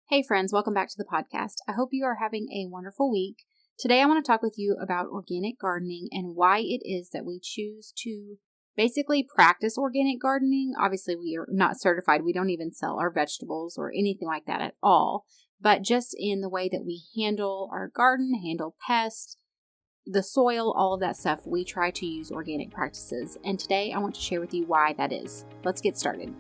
Hey friends, welcome back to the podcast. I hope you are having a wonderful week. Today I want to talk with you about organic gardening and why it is that we choose to basically practice organic gardening. Obviously, we are not certified. We don't even sell our vegetables or anything like that at all. But just in the way that we handle our garden, handle pests, the soil, all of that stuff, we try to use organic practices. And today I want to share with you why that is. Let's get started.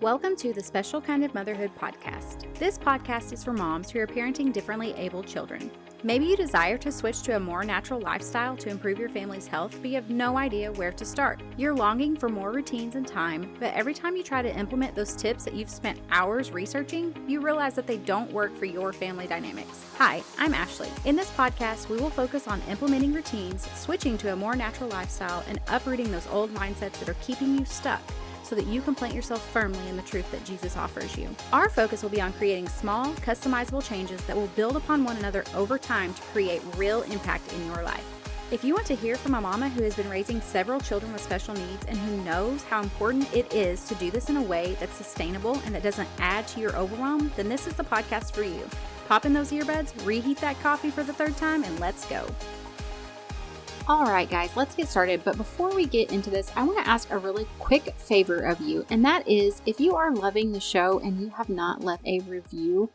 Welcome to the Special Kind of Motherhood podcast. This podcast is for moms who are parenting differently abled children. Maybe you desire to switch to a more natural lifestyle to improve your family's health, but you have no idea where to start. You're longing for more routines and time, but every time you try to implement those tips that you've spent hours researching, you realize that they don't work for your family dynamics. Hi, I'm Ashley. In this podcast, we will focus on implementing routines, switching to a more natural lifestyle, and uprooting those old mindsets that are keeping you stuck, so that you can plant yourself firmly in the truth that Jesus offers you. Our focus will be on creating small, customizable changes that will build upon one another over time to create real impact in your life. If you want to hear from a mama who has been raising several children with special needs and who knows how important it is to do this in a way that's sustainable and that doesn't add to your overwhelm, then this is the podcast for you. Pop in those earbuds, reheat that coffee for the third time, and let's go. All right, guys, let's get started. But before we get into this, I want to ask a really quick favor of you. And that is, if you are loving the show and you have not left a review,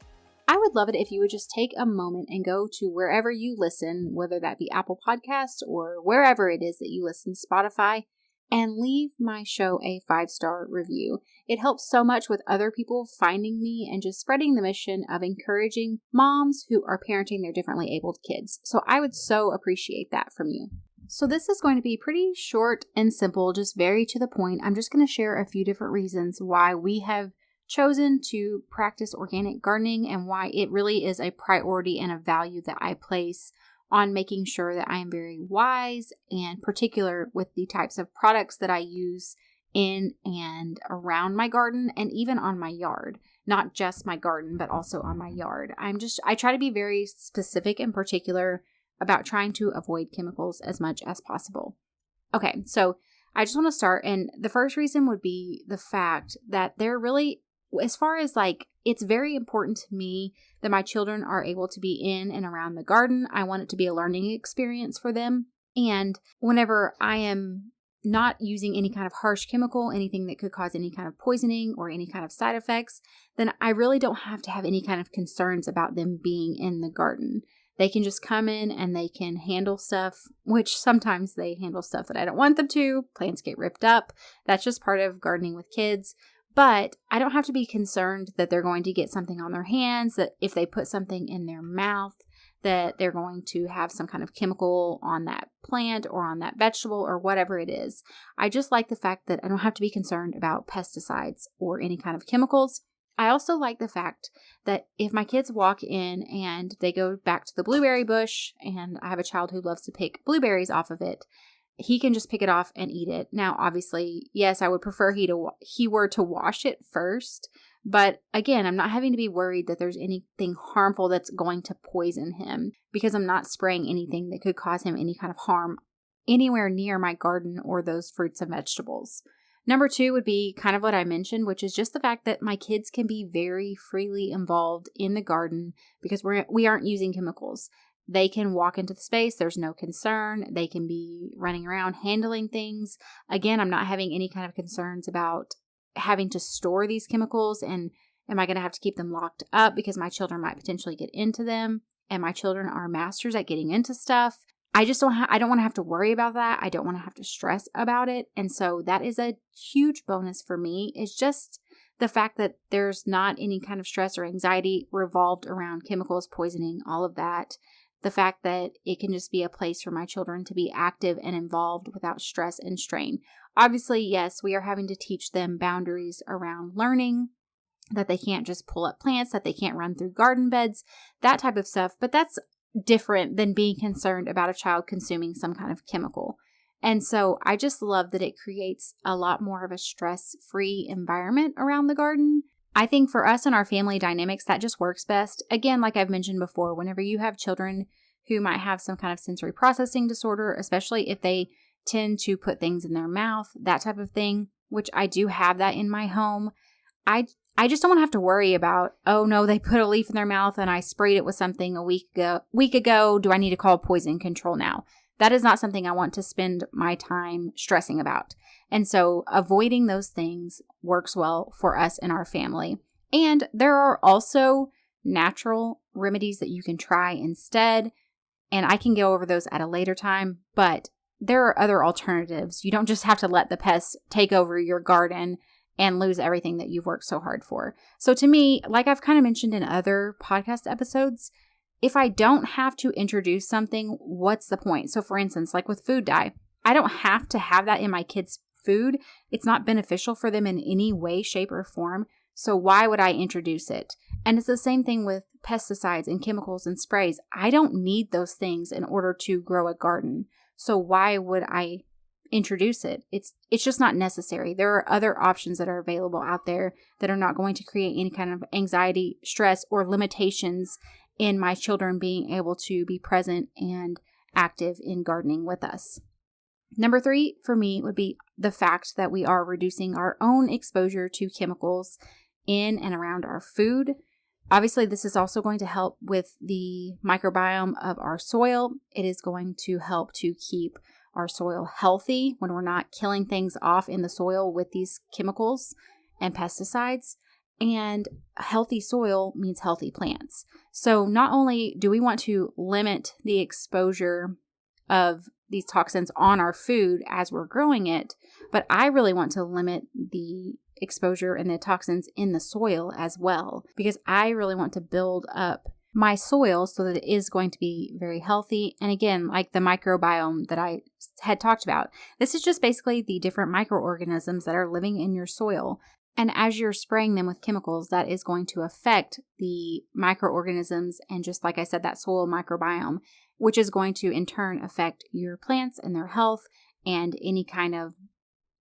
I would love it if you would just take a moment and go to wherever you listen, whether that be Apple Podcasts or wherever it is that you listen, Spotify, and leave my show a 5-star review. It helps so much with other people finding me and just spreading the mission of encouraging moms who are parenting their differently abled kids. So I would so appreciate that from you. So this is going to be pretty short and simple, just very to the point. I'm just going to share a few different reasons why we have chosen to practice organic gardening and why it really is a priority and a value that I place on making sure that I am very wise and particular with the types of products that I use in and around my garden and even on my yard. Not just my garden, but also on my yard. I try to be very specific and particular about trying to avoid chemicals as much as possible. Okay, so I just want to start, and the first reason would be the fact that they're really, as far as it's very important to me that my children are able to be in and around the garden. I want it to be a learning experience for them. And whenever I am not using any kind of harsh chemical, anything that could cause any kind of poisoning or any kind of side effects, then I really don't have to have any kind of concerns about them being in the garden. They can just come in and they can handle stuff, which sometimes they handle stuff that I don't want them to. Plants get ripped up. That's just part of gardening with kids. But I don't have to be concerned that they're going to get something on their hands, that if they put something in their mouth, that they're going to have some kind of chemical on that plant or on that vegetable or whatever it is. I just like the fact that I don't have to be concerned about pesticides or any kind of chemicals. I also like the fact that if my kids walk in and they go back to the blueberry bush, and I have a child who loves to pick blueberries off of it, he can just pick it off and eat it. Now, obviously, yes, I would prefer he were to wash it first. But again, I'm not having to be worried that there's anything harmful that's going to poison him because I'm not spraying anything that could cause him any kind of harm anywhere near my garden or those fruits and vegetables. Number 2 would be kind of what I mentioned, which is just the fact that my kids can be very freely involved in the garden because we aren't using chemicals. They can walk into the space. There's no concern. They can be running around handling things. Again, I'm not having any kind of concerns about having to store these chemicals and am I going to have to keep them locked up because my children might potentially get into them, and my children are masters at getting into stuff. I don't want to have to worry about that. I don't want to have to stress about it. And so that is a huge bonus for me. It's just the fact that there's not any kind of stress or anxiety revolved around chemicals, poisoning, all of that. The fact that it can just be a place for my children to be active and involved without stress and strain. Obviously, yes, we are having to teach them boundaries around learning, that they can't just pull up plants, that they can't run through garden beds, that type of stuff. But that's different than being concerned about a child consuming some kind of chemical. And so I just love that it creates a lot more of a stress-free environment around the garden. I think for us and our family dynamics, that just works best. Again, like I've mentioned before, whenever you have children who might have some kind of sensory processing disorder, especially if they tend to put things in their mouth, that type of thing, which I do have that in my home, I I just don't want to have to worry about, oh no, they put a leaf in their mouth and I sprayed it with something a week ago. Do I need to call poison control now? That is not something I want to spend my time stressing about. And so avoiding those things works well for us and our family. And there are also natural remedies that you can try instead. And I can go over those at a later time, but there are other alternatives. You don't just have to let the pests take over your garden and lose everything that you've worked so hard for. So to me, like I've kind of mentioned in other podcast episodes, if I don't have to introduce something, what's the point? So for instance, like with food dye, I don't have to have that in my kids' food. It's not beneficial for them in any way, shape, or form. So why would I introduce it? And it's the same thing with pesticides and chemicals and sprays. I don't need those things in order to grow a garden. So why would I introduce it? It's just not necessary. There are other options that are available out there that are not going to create any kind of anxiety, stress, or limitations in my children being able to be present and active in gardening with us. Number 3 for me would be the fact that we are reducing our own exposure to chemicals in and around our food. Obviously, this is also going to help with the microbiome of our soil. It is going to help to keep our soil healthy when we're not killing things off in the soil with these chemicals and pesticides. And healthy soil means healthy plants. So not only do we want to limit the exposure of these toxins on our food as we're growing it, but I really want to limit the exposure and the toxins in the soil as well, because I really want to build up my soil so that it is going to be very healthy. And again, like the microbiome that I had talked about, this is just basically the different microorganisms that are living in your soil. And as you're spraying them with chemicals, that is going to affect the microorganisms and, just like I said, that soil microbiome, which is going to in turn affect your plants and their health and any kind of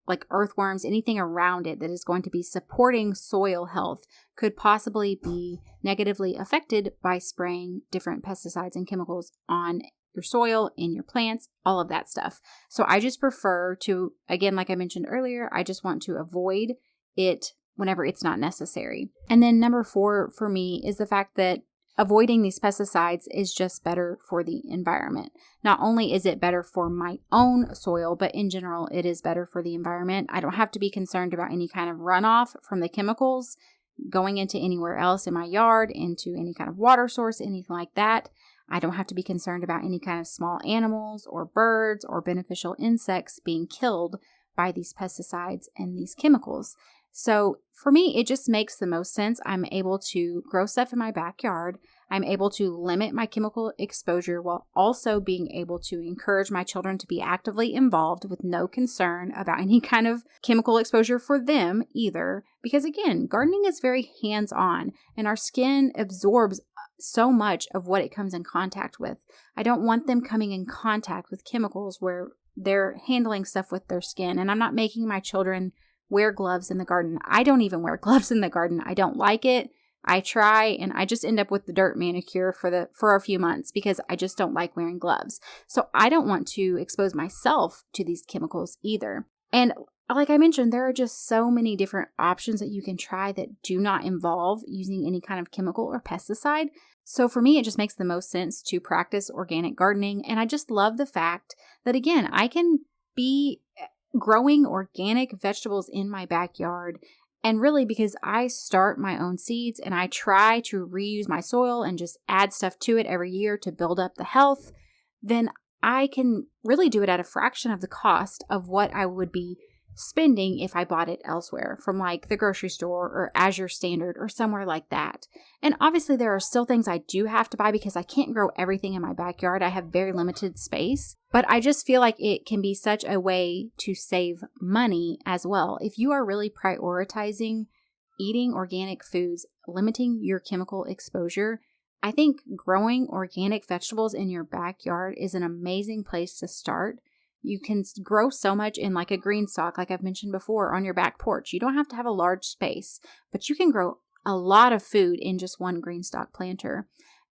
like earthworms, anything around it that is going to be supporting soil health could possibly be negatively affected by spraying different pesticides and chemicals on your soil, in your plants, all of that stuff. So I just prefer to, again, like I mentioned earlier, I just want to avoid it whenever it's not necessary. And then number 4 for me is the fact that avoiding these pesticides is just better for the environment. Not only is it better for my own soil, but in general, it is better for the environment. I don't have to be concerned about any kind of runoff from the chemicals going into anywhere else in my yard, into any kind of water source, anything like that. I don't have to be concerned about any kind of small animals or birds or beneficial insects being killed by these pesticides and these chemicals. So for me, it just makes the most sense. I'm able to grow stuff in my backyard. I'm able to limit my chemical exposure while also being able to encourage my children to be actively involved with no concern about any kind of chemical exposure for them either. Because again, gardening is very hands-on and our skin absorbs so much of what it comes in contact with. I don't want them coming in contact with chemicals where they're handling stuff with their skin. And I'm not making my children wear gloves in the garden. I don't even wear gloves in the garden. I don't like it. I try and I just end up with the dirt manicure for a few months because I just don't like wearing gloves. So I don't want to expose myself to these chemicals either. And like I mentioned, there are just so many different options that you can try that do not involve using any kind of chemical or pesticide. So for me, it just makes the most sense to practice organic gardening. And I just love the fact that, again, I can be growing organic vegetables in my backyard. And really, because I start my own seeds and I try to reuse my soil and just add stuff to it every year to build up the health, then I can really do it at a fraction of the cost of what I would be spending if I bought it elsewhere from like the grocery store or Azure Standard or somewhere like that. And obviously there are still things I do have to buy because I can't grow everything in my backyard. I have very limited space, but I just feel like it can be such a way to save money as well. If you are really prioritizing eating organic foods, limiting your chemical exposure, I think growing organic vegetables in your backyard is an amazing place to start. You can grow so much in like a green stalk, like I've mentioned before, on your back porch. You don't have to have a large space, but you can grow a lot of food in just one green stalk planter.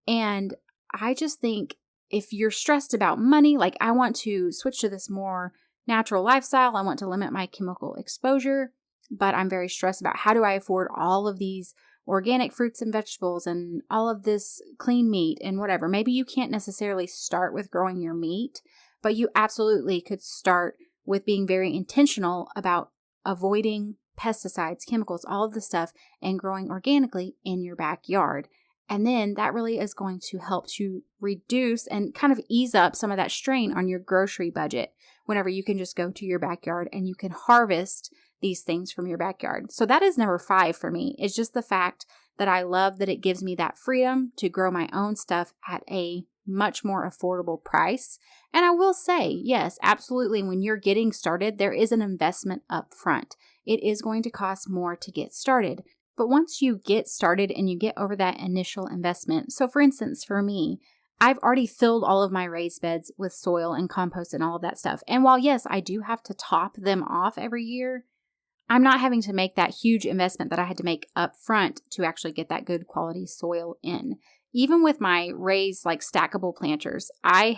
And I just think if you're stressed about money, like I want to switch to this more natural lifestyle, I want to limit my chemical exposure, but I'm very stressed about how do I afford all of these organic fruits and vegetables and all of this clean meat and whatever. Maybe you can't necessarily start with growing your meat, but you absolutely could start with being very intentional about avoiding pesticides, chemicals, all of the stuff, and growing organically in your backyard. And then that really is going to help to reduce and kind of ease up some of that strain on your grocery budget whenever you can just go to your backyard and you can harvest these things from your backyard. So that is number 5 for me. It's just the fact that I love that it gives me that freedom to grow my own stuff at a much more affordable price. And I will say, yes, absolutely, when you're getting started, there is an investment up front. It is going to cost more to get started. But once you get started and you get over that initial investment, so for instance, for me, I've already filled all of my raised beds with soil and compost and all of that stuff. And while, yes, I do have to top them off every year, I'm not having to make that huge investment that I had to make up front to actually get that good quality soil in. Even with my raised stackable planters, I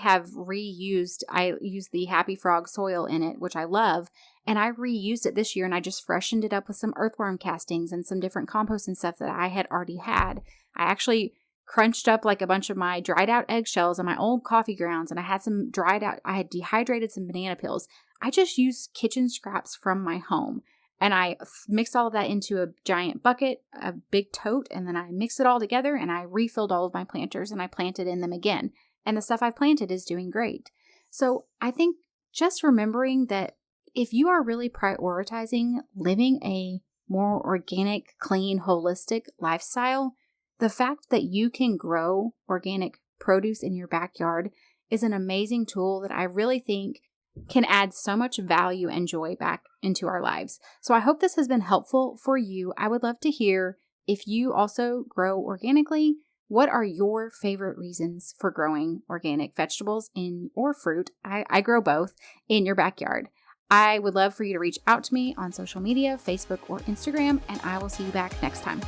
use the Happy Frog soil in it, which I love, and I reused it this year and I just freshened it up with some earthworm castings and some different compost and stuff that I had already had. I actually crunched up a bunch of my dried out eggshells and my old coffee grounds, and I had some I had dehydrated some banana peels. I just used kitchen scraps from my home. And I mixed all of that into a giant bucket, a big tote, and then I mixed it all together and I refilled all of my planters and I planted in them again. And the stuff I planted is doing great. So I think just remembering that if you are really prioritizing living a more organic, clean, holistic lifestyle, the fact that you can grow organic produce in your backyard is an amazing tool that I really think can add so much value and joy back into our lives. So I hope this has been helpful for you. I would love to hear if you also grow organically. What are your favorite reasons for growing organic vegetables or fruit? I grow both in your backyard. I would love for you to reach out to me on social media, Facebook or Instagram, and I will see you back next time.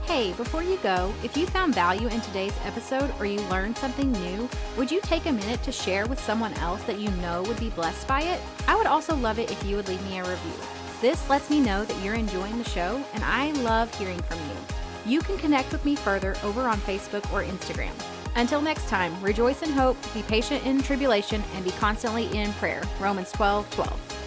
Hey, before you go, if you found value in today's episode or you learned something new, would you take a minute to share with someone else that you know would be blessed by it? I would also love it if you would leave me a review. This lets me know that you're enjoying the show, and I love hearing from you. You can connect with me further over on Facebook or Instagram. Until next time, rejoice in hope, be patient in tribulation, and be constantly in prayer. Romans 12:12.